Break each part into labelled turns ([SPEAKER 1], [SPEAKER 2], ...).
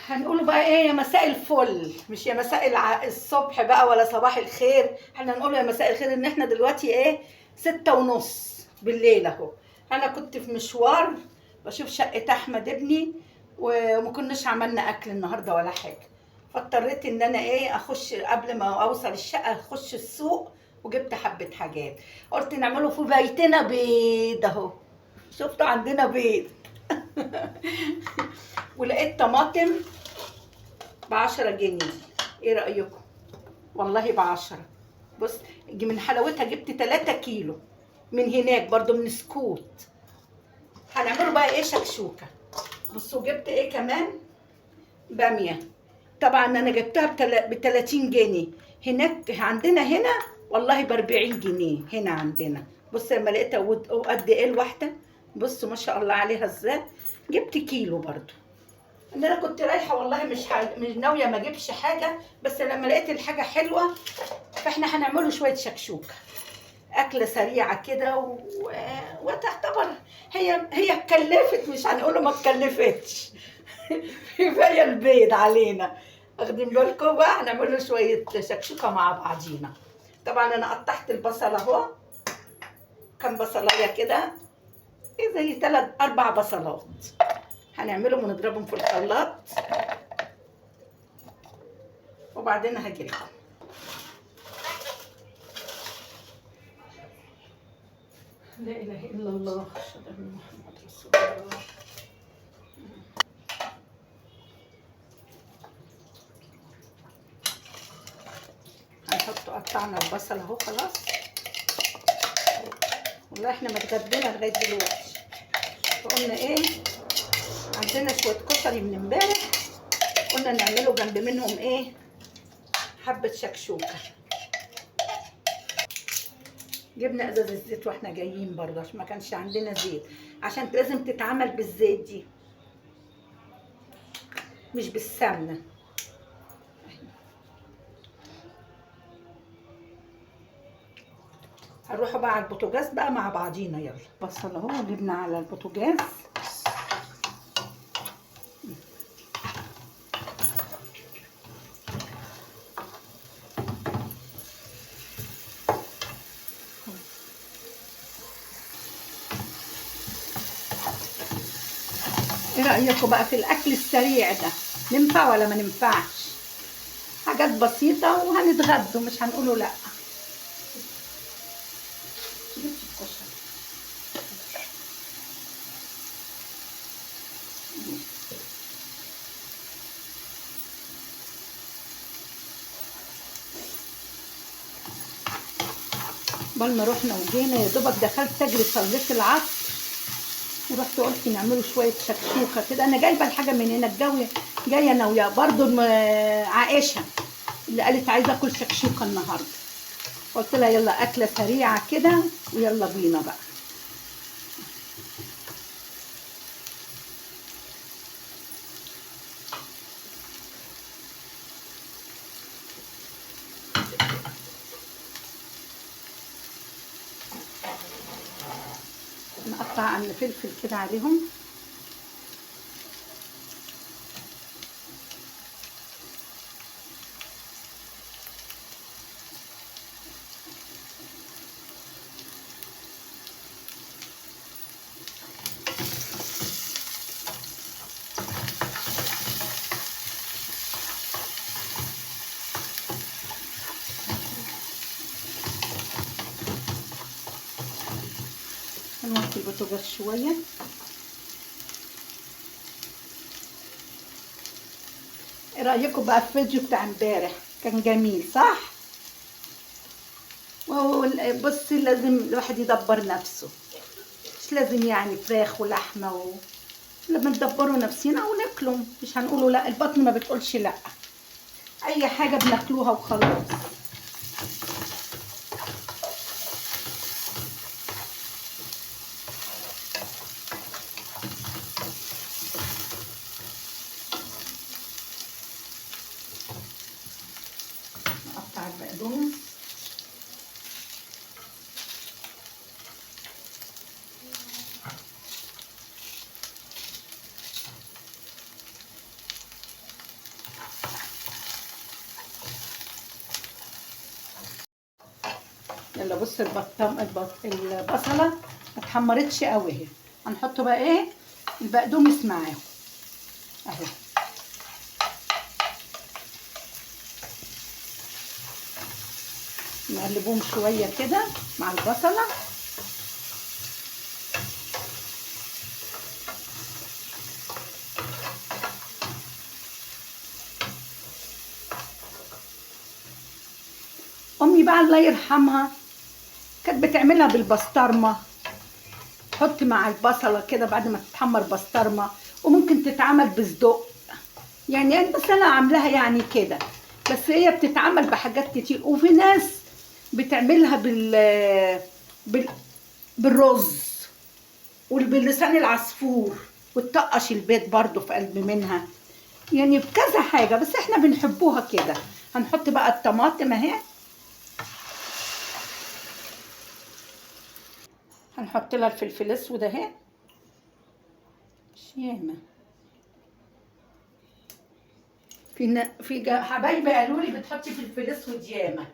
[SPEAKER 1] هنقوله بقى ايه؟ يا مساء الفل، مش يا مساء الصبح بقى ولا صباح الخير. احنا هنقول يا مساء الخير ان احنا دلوقتي ايه 6:30 بالليل اهو. انا كنت في مشوار بشوف شقة احمد ابني وما كناش عملنا اكل النهارده ولا حاجة، فاضطريت ان انا ايه اخش قبل ما اوصل الشقة اخش السوق، وجبت حبة حاجات قلت نعمله في بيتنا بيض اهو. شفتوا عندنا بيض ولقيت طماطم ب10 جنيه. ايه رأيكم؟ والله ب10. بص، من حلاوتها جبت 3 كيلو من هناك برضو من سكوت. هنعمله بقى ايه شكشوكة. بصوا جبت ايه كمان، بامية. طبعا انا جبتها ب30 جنيه، هناك عندنا هنا والله ب40 جنيه هنا عندنا. بص لما لقيتها قد ايه الواحدة، بصوا ما شاء الله عليها ازاي. جبت كيلو برضو. ان انا كنت رايحه والله مش ناويه ما اجيبش حاجه، بس لما لقيت الحاجه حلوه فاحنا هنعمله شويه شكشوكه، اكله سريعه كده وتعتبر هي اتكلفت، مش هنقوله ما اتكلفتش كفايه البيض علينا. واخدين بالكم بقى هنعمله شويه شكشوكه مع بعضينا. طبعا انا قطعت البصل اهو، كام بصلايه كده، إيه زي 3 4 بصلات. هنعملهم ونضربهم في الخلاط وبعدين هجيلكم. لا اله الا الله اشهد ان محمد رسول الله. هنحط، قطعنا البصل اهو خلاص. والله احنا ما اتغدينا لغايه دلوقتي، فقلنا ايه عندنا شويه كشري من امبارح، قلنا نعمله جنب منهم ايه حبه شكشوكه. جبنا ازاز الزيت واحنا جايين برضه عشان ما كانش عندنا زيت، عشان لازم تتعمل بالزيت دي مش بالسمنه. هنروحوا بقى على البوتاجاز بقى مع بعضينا. يلا بصل اهو جبنا على البوتاجاز. ايه رأيكم بقى في الاكل السريع ده؟ ننفع ولا ما ننفعش؟ حاجات بسيطة وهنتغدوا مش هنقوله لا. بل ما رحنا وجينا يا دوبك دخلت اجري صليت العصر ورحت قلت نعمله شويه شكشوكه كده. انا جايبه الحاجه من هنا الجو، جايه انا ويا برضو عائشه اللي قالت عايزه اكل شكشوكه النهارده، قلت لها يلا اكله سريعه كده ويلا بينا بقى. نقطع الفلفل كده عليهم. هنوطي البوتاجاز شويه. ايه رايكم بقى في الفيديو بتاع امبارح؟ كان جميل صح؟ بصي لازم الواحد يدبر نفسه، مش لازم يعني فراخ ولحمه لما ندبروا نفسنا وناكلهم، مش هنقولوا لا، البطن ما بتقولش لا، اي حاجه بناكلوها وخلاص. نقطع البقدونس. يلا بص البصله ما اتحمرتش قوي اهي. هنحط بقى ايه البقدونس معاهم اهي. نقلبهم شويه كده مع البصله. امي بقى الله يرحمها كانت بتعملها بالبسطرمه، تحط مع البصله كده بعد ما تتحمر بسطرمه، وممكن تتعمل بصدق يعني بس انا عاملاها يعني كده. بس هي بتتعمل بحاجات كتير، وفي ناس بتعملها بال... بالرز وباللسان العصفور، وتطقش البيض برضو في قلب منها، يعني بكذا حاجه، بس احنا بنحبوها كده. هنحط بقى الطماطم اهي، هنحط لها الفلفل الاسود اهي مش ياما. حبايبي قالوا لي بتحطي فلفل اسود ياما.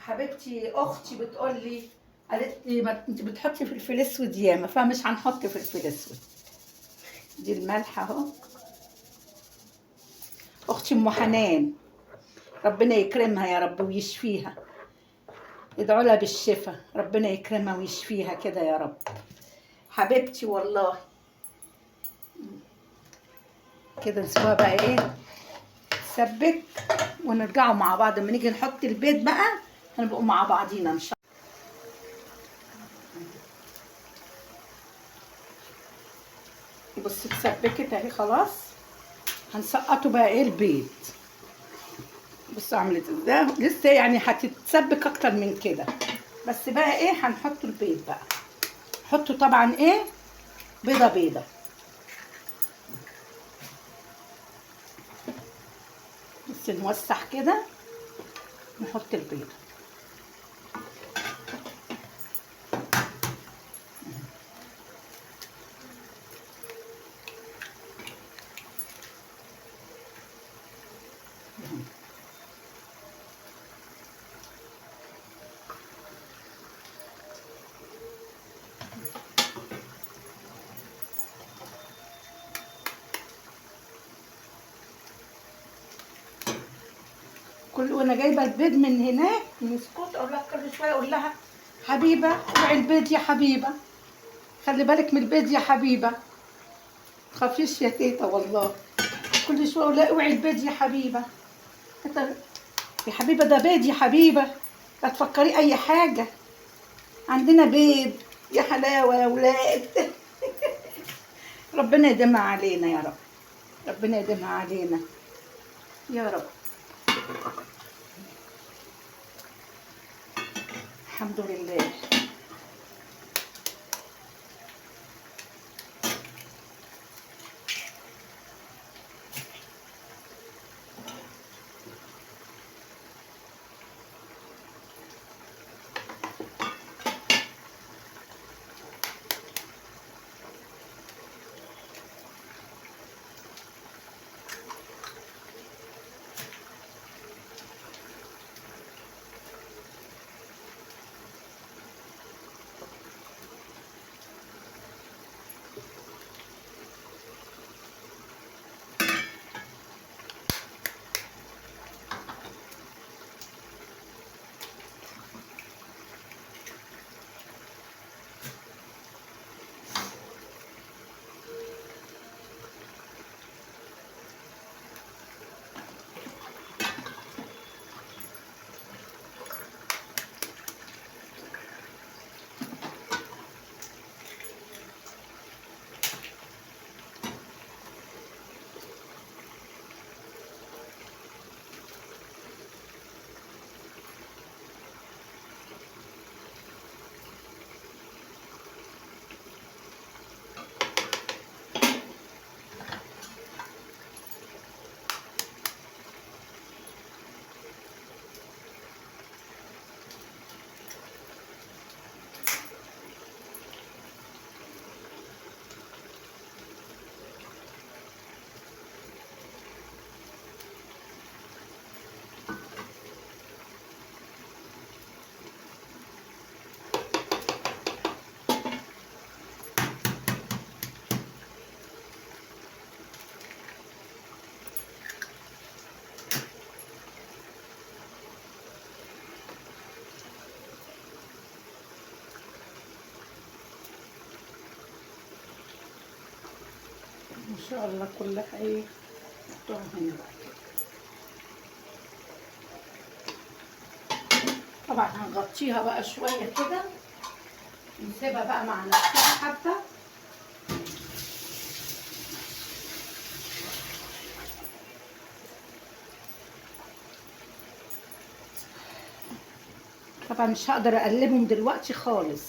[SPEAKER 1] حبيبتي اختي بتقول لي، قالت لي ما انت بتحطي فلفل اسود ياما، فمش هنحط فلفل اسود. دي الملح اهو. اختي ام حنان ربنا يكرمها يا رب ويشفيها، ادعوا لها بالشفا، ربنا يكرمها ويشفيها كده يا رب. حبيبتي والله. كده نسيبها بقى ايه تسبك، ونرجعوا مع بعض لما نيجي نحط البيض بقى، هنبقوا مع بعضينا ان شاء الله. بصي اتسبكت اهي خلاص. هنسقطه بقى ايه البيض. بصوا عملت ازاي، لسه يعني هتتسبك اكتر من كده. بس بقى ايه هنحط البيض بقى. حطوا طبعا ايه بيضه بيضه. بس نوسع كده نحط البيض. وانا جايبه البيض من هناك من سكوت، اقول لها كل شويه اقول لها حبيبه اوعي البيض يا حبيبه، خلي بالك من البيض يا حبيبه، تخافيش يا تيتا والله. كل شويه اقول لها اوعي البيض يا حبيبه. يا حبيبه ده بيض يا حبيبه، لا تفكري اي حاجه، عندنا بيض يا حلاوه يا ولاد. ربنا يديمها علينا يا رب، ربنا يديمها علينا يا رب. الحمد لله. ان شاء الله كلها ايه نحطها هنا بقى كده. طبعا هنغطيها بقى شويه كده نسيبها بقى مع نفسها حبه. طبعا مش هقدر اقلبهم دلوقتي خالص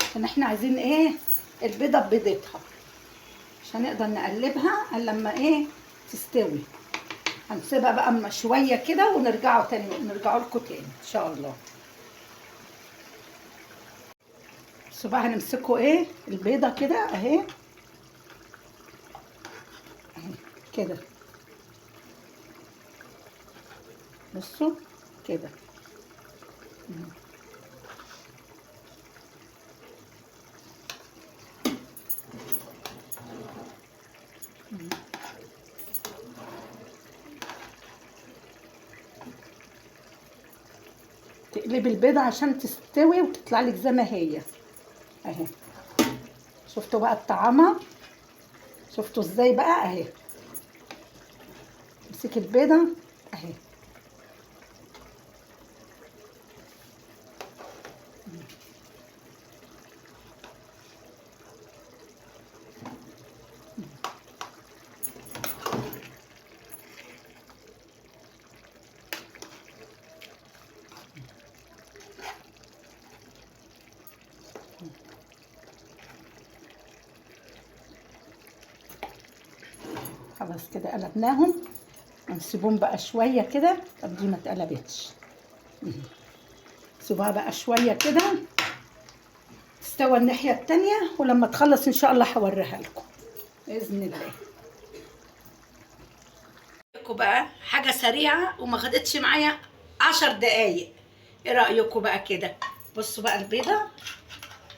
[SPEAKER 1] عشان احنا عايزين ايه البيضه ببيضتها، مش هنقدر نقلبها الا لما ايه تستوي. هنسيبها بقى اما شويه كده ونرجعوا تاني، نرجعوا لكم تاني ان شاء الله. بصوا بقى هنمسكوا ايه البيضه كده اهي اهي كده، بصوا كده. تقلبي البيضه عشان تستوي وتطلع لك زي ما هي اهي. شفتوا بقى الطعامه؟ شفتوا ازاي بقى اهي؟ امسكي البيضه اهي. خلاص كده قلبناهم، هنسيبهم بقى شويه كده. طب دي ما اتقلبتش، سيبوها بقى شويه كده تستوى الناحيه التانيه، ولما تخلص ان شاء الله هوريها لكم باذن الله. لكم بقى حاجه سريعه وما خدتش معايا 10 دقايق. ايه رايكم بقى كده؟ بصوا بقى البيضه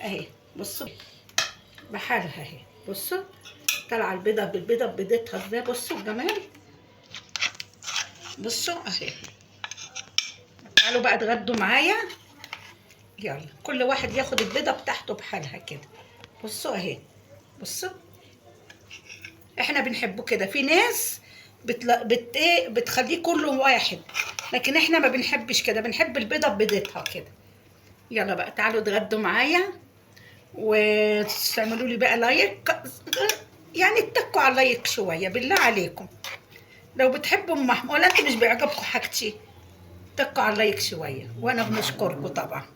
[SPEAKER 1] اهي، بصوا بحالها اهي، بصوا طالعه البيضه بالبيضه ببيضتها ازاي، بصوا الجمال، بصوا اهي. تعالوا بقى اتغدوا معايا، يلا كل واحد ياخد البيضه بتاعته بحالها كده. بصوا اهي، بصوا احنا بنحبه كده. في ناس ايه بتخليه كله واحد، لكن احنا ما بنحبش كده، بنحب البيضه ببيضتها كده. يلا بقى تعالوا اتغدوا معايا وتعملوا لي بقى لايك، يعني اتكوا على اللايك شويه بالله عليكم. لو بتحبوا ام محمود ولا انتوا مش بيعجبكم حاجتي اتكوا على اللايك شويه، وانا بنشكركم طبعا.